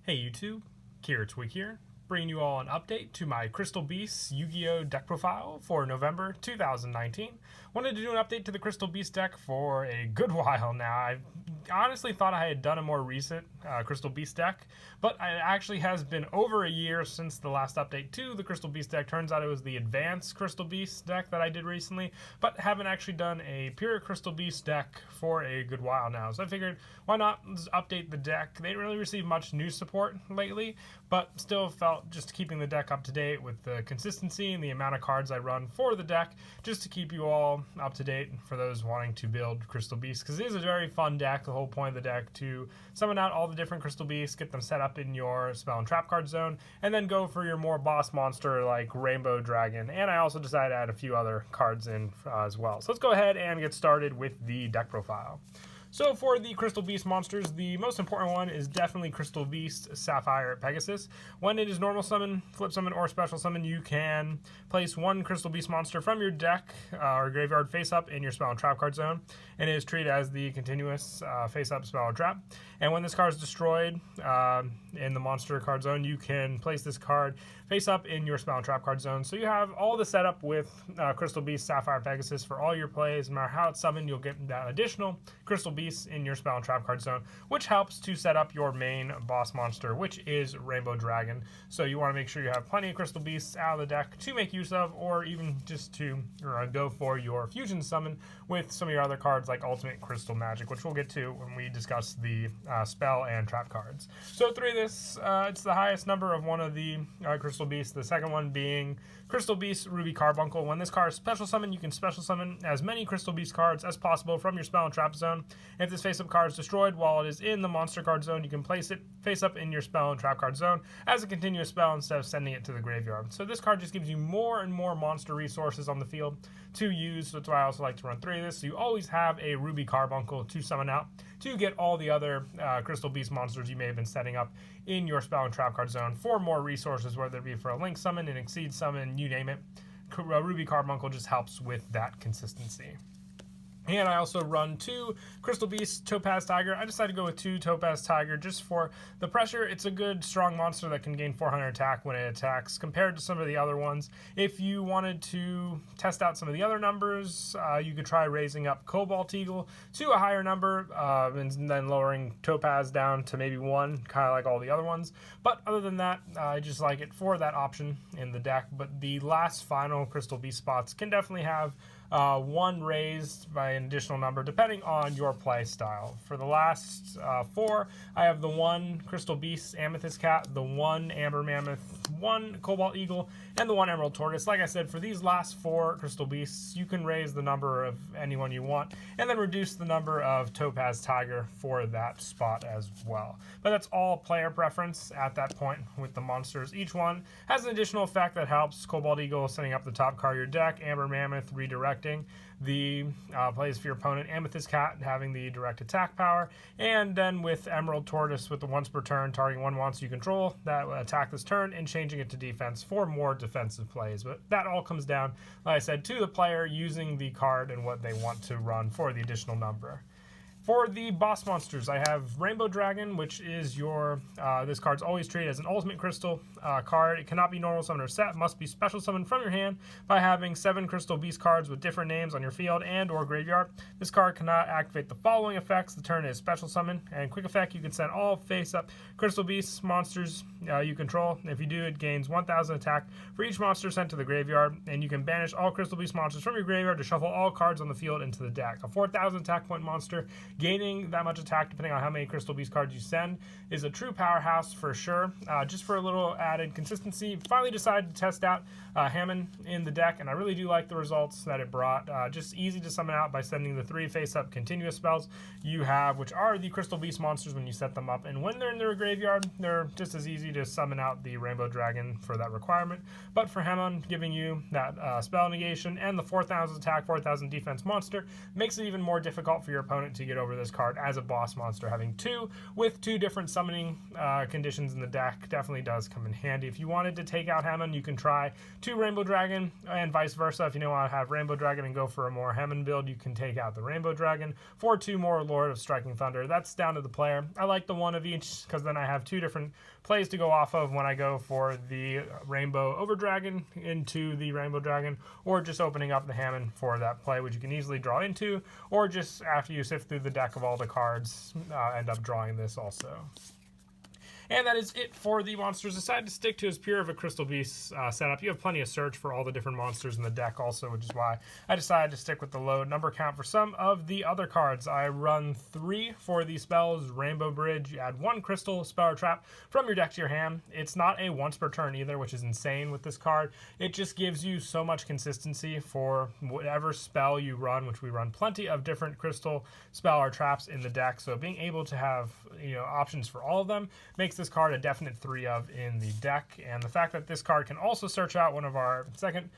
Hey YouTube, Twig here, bringing you all an update to my Crystal Beasts Yu-Gi-Oh deck profile for November 2019. Wanted to do an update to the Crystal Beast deck for a good while now. I honestly thought I had done a more recent Crystal Beast deck, but it actually has been over a year since the last update to the Crystal Beast deck. Turns out it was the Advanced Crystal Beast deck that I did recently, but haven't actually done a pure Crystal Beast deck for a good while now. So I figured, why not just update the deck? They didn't really receive much new support lately, but still felt just keeping the deck up to date with the consistency and the amount of cards I run for the deck, just to keep you all up to date for those wanting to build Crystal Beasts, because it is a very fun deck. The whole point of the deck to summon out all the different Crystal Beasts, get them set up in your spell and trap card zone, and then go for your more boss monster like Rainbow Dragon. And I also decided to add a few other cards in as well. So let's go ahead and get started with the deck profile. So for the Crystal Beast monsters, the most important one is definitely Crystal Beast Sapphire Pegasus. When it is normal summon, flip summon, or special summon, you can place one Crystal Beast monster from your deck or graveyard face up in your spell and trap card zone, and it is treated as the continuous face up spell or trap. And when this card is destroyed in the monster card zone, you can place this card face up in your spell and trap card zone. So you have all the setup with Crystal Beast Sapphire Pegasus for all your plays. No matter how it's summoned, you'll get that additional Crystal Beast in your spell and trap card zone, which helps to set up your main boss monster, which is Rainbow Dragon. So you want to make sure you have plenty of Crystal Beasts out of the deck to make use of, or even just to go for your fusion summon with some of your other cards like Ultimate Crystal Magic, which we'll get to when we discuss the spell and trap cards. So through this, it's the highest number of one of the Crystal Beasts, the second one being Crystal Beast Ruby Carbuncle. When this card is special summon, you can special summon as many Crystal Beast cards as possible from your spell and trap zone. If this face-up card is destroyed while it is in the monster card zone, you can place it face-up in your spell and trap card zone as a continuous spell instead of sending it to the graveyard. So this card just gives you more and more monster resources on the field to use. So that's why I also like to run 3 of this. So you always have a Ruby Carbuncle to summon out to get all the other Crystal Beast monsters you may have been setting up in your spell and trap card zone for more resources, whether it be for a Link summon, an Exceed summon, you name it. Ruby Carbuncle just helps with that consistency. And I also run 2 Crystal Beast Topaz Tiger. I decided to go with 2 Topaz Tiger just for the pressure. It's a good, strong monster that can gain 400 attack when it attacks compared to some of the other ones. If you wanted to test out some of the other numbers, you could try raising up Cobalt Eagle to a higher number and then lowering Topaz down to maybe 1, kind of like all the other ones. But other than that, I just like it for that option in the deck. But the last final Crystal Beast spots can definitely have 1 raised by an additional number depending on your play style. For the last 4, I have the 1 Crystal Beast Amethyst Cat, the 1 Amber Mammoth, 1 Cobalt Eagle, and the 1 Emerald Tortoise. Like I said, for these last 4 Crystal Beasts, you can raise the number of anyone you want and then reduce the number of Topaz Tiger for that spot as well. But that's all player preference at that point with the monsters. Each one has an additional effect that helps. Cobalt Eagle setting up the top card of your deck, Amber Mammoth redirecting the plays for your opponent, Amethyst Cat having the direct attack power, and then with Emerald Tortoise with the once per turn targeting 1 monster you control that will attack this turn and changing it to defense for more defensive plays. But that all comes down, like I said, to the player using the card and what they want to run for the additional number. For the boss monsters, I have Rainbow Dragon, which is your, this card's always treated as an ultimate crystal card. It cannot be normal summon or set, must be special summoned from your hand by having 7 Crystal Beast cards with different names on your field and or graveyard. This card cannot activate the following effects. The turn is special summon, and quick effect, you can send all face-up Crystal Beast monsters you control. If you do, it gains 1,000 attack for each monster sent to the graveyard, and you can banish all Crystal Beast monsters from your graveyard to shuffle all cards on the field into the deck. A 4,000 attack point monster gaining that much attack depending on how many Crystal Beast cards you send is a true powerhouse for sure. Just for a little added consistency, finally decided to test out Hammond in the deck, and I really do like the results that it brought. Just easy to summon out by sending the 3 face-up continuous spells you have, which are the Crystal Beast monsters when you set them up, and when they're in their graveyard, they're just as easy to summon out the Rainbow Dragon for that requirement. But for Hammond, giving you that spell negation and the 4,000 attack, 4,000 defense monster makes it even more difficult for your opponent to get over this card as a boss monster. Having 2 with 2 different summoning conditions in the deck definitely does come in handy. If you wanted to take out Hammond, you can try 2 Rainbow Dragon, and vice versa. If you don't want to have Rainbow Dragon and go for a more Hammond build, you can take out the Rainbow Dragon for 2 more Lord of Striking Thunder. That's down to the player. I like the 1 of each because then I have 2 different plays to go off of when I go for the Rainbow Over Dragon into the Rainbow Dragon, or just opening up the Hammond for that play, which you can easily draw into, or just after you sift through the deck of all the cards, end up drawing this also. And that is it for the monsters. Decided to stick to as pure of a Crystal Beast setup. You have plenty of search for all the different monsters in the deck also, which is why I decided to stick with the low number count for some of the other cards. I run 3 for the spells. Rainbow Bridge, you add 1 crystal spell or trap from your deck to your hand. It's not a once per turn either, which is insane with this card. It just gives you so much consistency for whatever spell you run, which we run plenty of different crystal spell or traps in the deck. So being able to have options for all of them makes this card a definite 3 of in the deck. And the fact that this card can also search out one of our second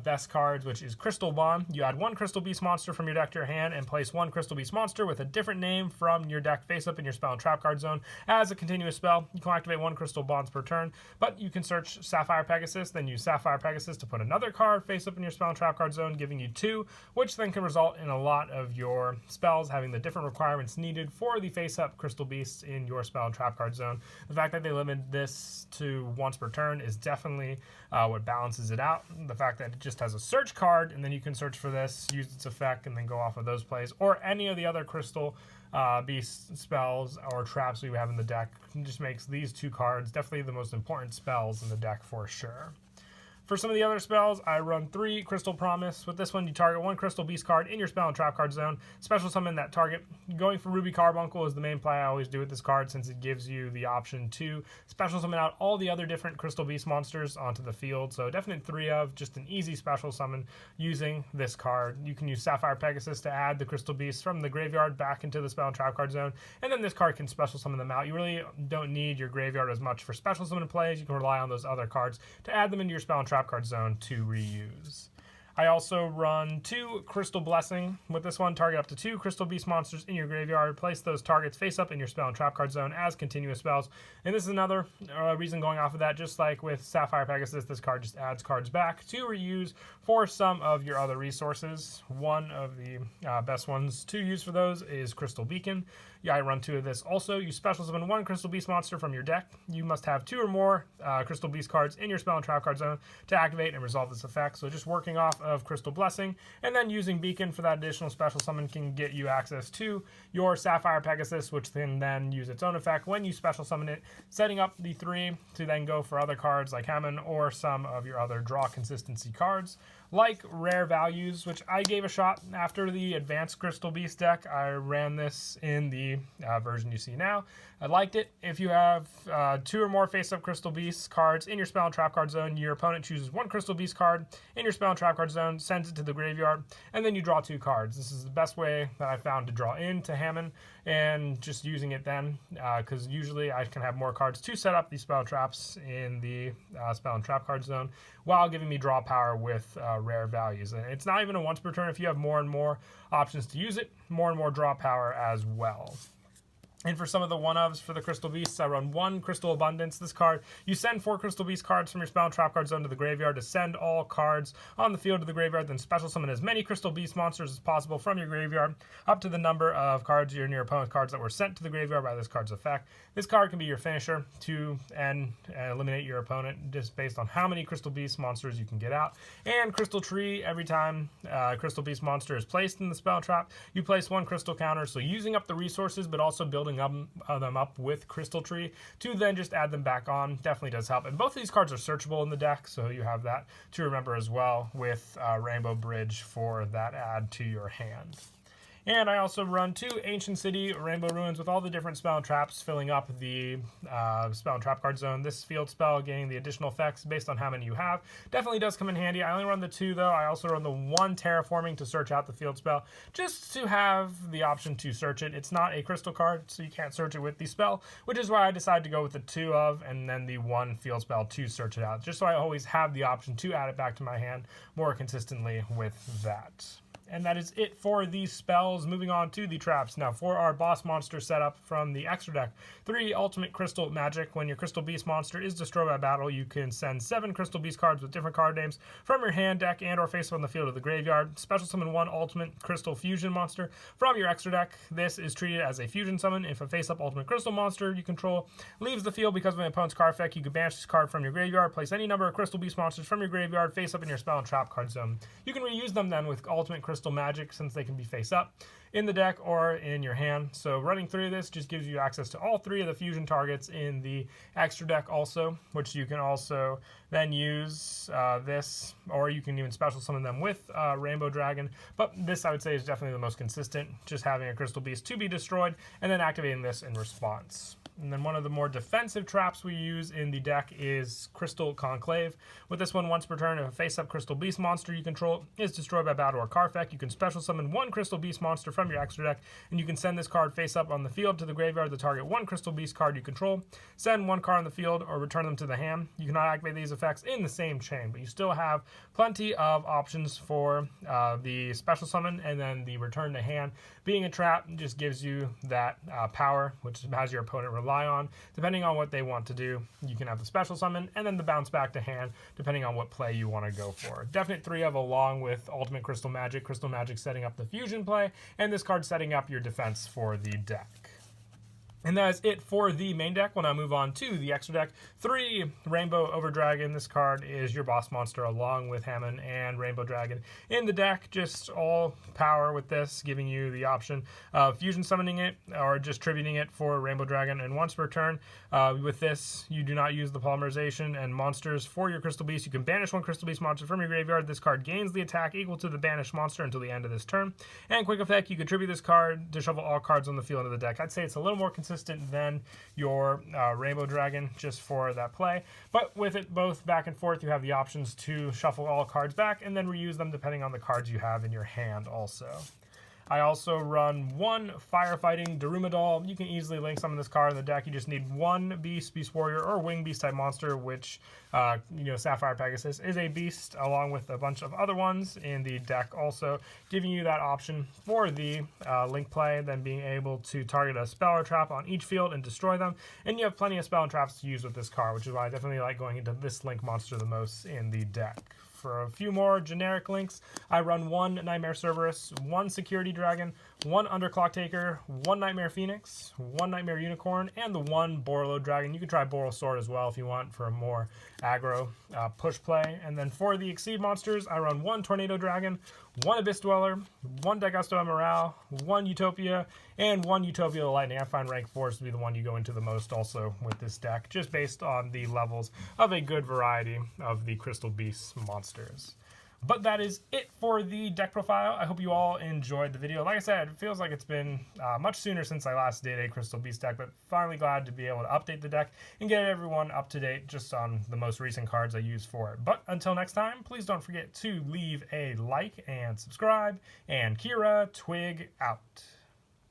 best cards, which is Crystal Bond. You add 1 Crystal Beast monster from your deck to your hand and place 1 Crystal Beast monster with a different name from your deck face up in your spell and trap card zone as a continuous spell. You can activate 1 crystal bonds per turn, but you can search Sapphire Pegasus, then use Sapphire Pegasus to put another card face up in your spell and trap card zone, giving you 2, which then can result in a lot of your spells having the different requirements needed for the face up Crystal Beasts in your spell and trap card zone. The fact that they limit this to once per turn is definitely what balances it out. The fact that it just has a search card, and then you can search for this, use its effect, and then go off of those plays, or any of the other crystal beast spells or traps we have in the deck, just makes these 2 cards definitely the most important spells in the deck for sure. For some of the other spells, I run 3 Crystal Promise. With this one, you target 1 Crystal Beast card in your spell and trap card zone. Special summon that target. Going for Ruby Carbuncle is the main play I always do with this card, since it gives you the option to special summon out all the other different Crystal Beast monsters onto the field. So definite 3 of, just an easy special summon using this card. You can use Sapphire Pegasus to add the Crystal Beasts from the graveyard back into the spell and trap card zone, and then this card can special summon them out. You really don't need your graveyard as much for special summon plays. You can rely on those other cards to add them into your spell and trap card zone to reuse. I also run 2 Crystal Blessing. With this one, target up to 2 Crystal Beast monsters in your graveyard. Place those targets face up in your spell and trap card zone as continuous spells. And this is another reason going off of that. Just like with Sapphire Pegasus, this card just adds cards back to reuse for some of your other resources. One of the best ones to use for those is Crystal Beacon. Yeah, I run 2 of this. Also, you special summon 1 Crystal Beast monster from your deck. You must have 2 or more Crystal Beast cards in your spell and trap card zone to activate and resolve this effect. So just working off of Crystal Blessing and then using Beacon for that additional special summon can get you access to your Sapphire Pegasus, which can then use its own effect when you special summon it, setting up the 3 to then go for other cards like Hammond or some of your other draw consistency cards, like Rare Values, which I gave a shot after the Advanced Crystal Beast deck. I ran this in the version you see now. I liked it. If you have 2 or more face-up Crystal Beast cards in your spell and trap card zone, your opponent chooses 1 Crystal Beast card in your spell and trap card zone, sends it to the graveyard, and then you draw 2 cards. This is the best way that I found to draw into Hammond, and just using it then, because usually I can have more cards to set up these spell traps in the spell and trap card zone, while giving me draw power with Rare Values. And it's not even a once per turn. If you have more and more options to use it, more and more draw power as well. And for some of the one-ofs for the Crystal Beasts, I run 1 Crystal Abundance. This card, you send 4 Crystal Beast cards from your spell and trap card zone to the graveyard to send all cards on the field to the graveyard, then special summon as many Crystal Beast monsters as possible from your graveyard, up to the number of cards in your opponent's cards that were sent to the graveyard by this card's effect. This card can be your finisher to eliminate your opponent, just based on how many Crystal Beast monsters you can get out. And Crystal Tree, every time Crystal Beast monster is placed in the spell trap, you place 1 crystal counter, so using up the resources, but also building them up with Crystal Tree to then just add them back on definitely does help. And both of these cards are searchable in the deck, so you have that to remember as well with Rainbow Bridge for that add to your hand. And I also run 2 Ancient City Rainbow Ruins with all the different spell and traps filling up the spell and trap card zone. This field spell, gaining the additional effects based on how many you have, definitely does come in handy. I only run the 2 though. I also run the 1 Terraforming to search out the field spell, just to have the option to search it. It's not a crystal card, so you can't search it with the spell, which is why I decided to go with the 2 of, and then the 1 field spell to search it out, just so I always have the option to add it back to my hand more consistently with that. And that is it for these spells. Moving on to the traps. Now for our boss monster setup from the extra deck, 3 ultimate crystal magic. When your crystal beast monster is destroyed by battle, you can send 7 crystal beast cards with different card names from your hand, deck, and or face up on the field of the graveyard. Special summon 1 ultimate crystal fusion monster from your extra deck. This is treated as a fusion summon. If a face up ultimate crystal monster you control leaves the field because of an opponent's card effect, you can banish this card from your graveyard. Place any number of crystal beast monsters from your graveyard face up in your spell and trap card zone. You can reuse them then with ultimate crystal magic, since they can be face up in the deck or in your hand. So running through this just gives you access to all 3 of the fusion targets in the extra deck also, which you can also then use this, or you can even special summon them with Rainbow Dragon. But this, I would say, is definitely the most consistent, just having a crystal beast to be destroyed and then activating this in response. And then one of the more defensive traps we use in the deck is Crystal Conclave. With this one, once per turn, if a face-up Crystal Beast monster you control is destroyed by battle or card effect, you can special summon 1 Crystal Beast monster from your extra deck, and you can send this card face-up on the field to the graveyard to target 1 Crystal Beast card you control, send 1 card on the field, or return them to the hand. You cannot activate these effects in the same chain, but you still have plenty of options for the special summon, and then the return to hand. Being a trap just gives you that power, which has your opponent rely on. Depending on what they want to do, you can have the special summon and then the bounce back to hand, depending on what play you want to go for. Definite 3 of, along with ultimate crystal magic setting up the fusion play, and this card setting up your defense for the deck. And that is it for the main deck. We'll now move on to the extra deck. 3 Rainbow Over Dragon. This card is your boss monster along with Hammond and Rainbow Dragon in the deck. Just all power with this, giving you the option of fusion summoning it or just tributing it for Rainbow Dragon. And once per turn, with this, you do not use the polymerization and monsters for your Crystal Beast. You can banish 1 Crystal Beast monster from your graveyard. This card gains the attack equal to the banished monster until the end of this turn. And quick effect, you contribute this card to shuffle all cards on the field into the deck. I'd say it's a little more consistent than your Rainbow Dragon just for that play, but with it both back and forth, you have the options to shuffle all cards back and then reuse them depending on the cards you have in your hand also. I also run 1 Firefighting Daruma. You can easily link some of this card in the deck. You just need 1 Beast, Beast Warrior, or Wing Beast type monster, which, Sapphire Pegasus is a beast, along with a bunch of other ones in the deck also, giving you that option for the link play, then being able to target a spell or trap on each field and destroy them. And you have plenty of spell and traps to use with this card, which is why I definitely like going into this link monster the most in the deck. For a few more generic links, I run 1 Nightmare Cerberus, 1 Security Dragon, 1 Underclock Taker, 1 Nightmare Phoenix, 1 Nightmare Unicorn, and the 1 Borreload Dragon. You can try Boral Sword as well if you want for a more aggro push play. And then for the Exceed monsters, I run 1 Tornado Dragon, 1 Abyss Dweller, 1 Dagosto Emerald, 1 Utopia, and 1 Utopia the Lightning. I find rank 4s to be the one you go into the most also with this deck, just based on the levels of a good variety of the Crystal Beast monsters. But that is it for the deck profile. I hope you all enjoyed the video. Like I said, it feels like it's been much sooner since I last did a Crystal Beast deck, but finally glad to be able to update the deck and get everyone up to date just on the most recent cards I use for it. But until next time, please don't forget to leave a like and subscribe, and Kira Twig out.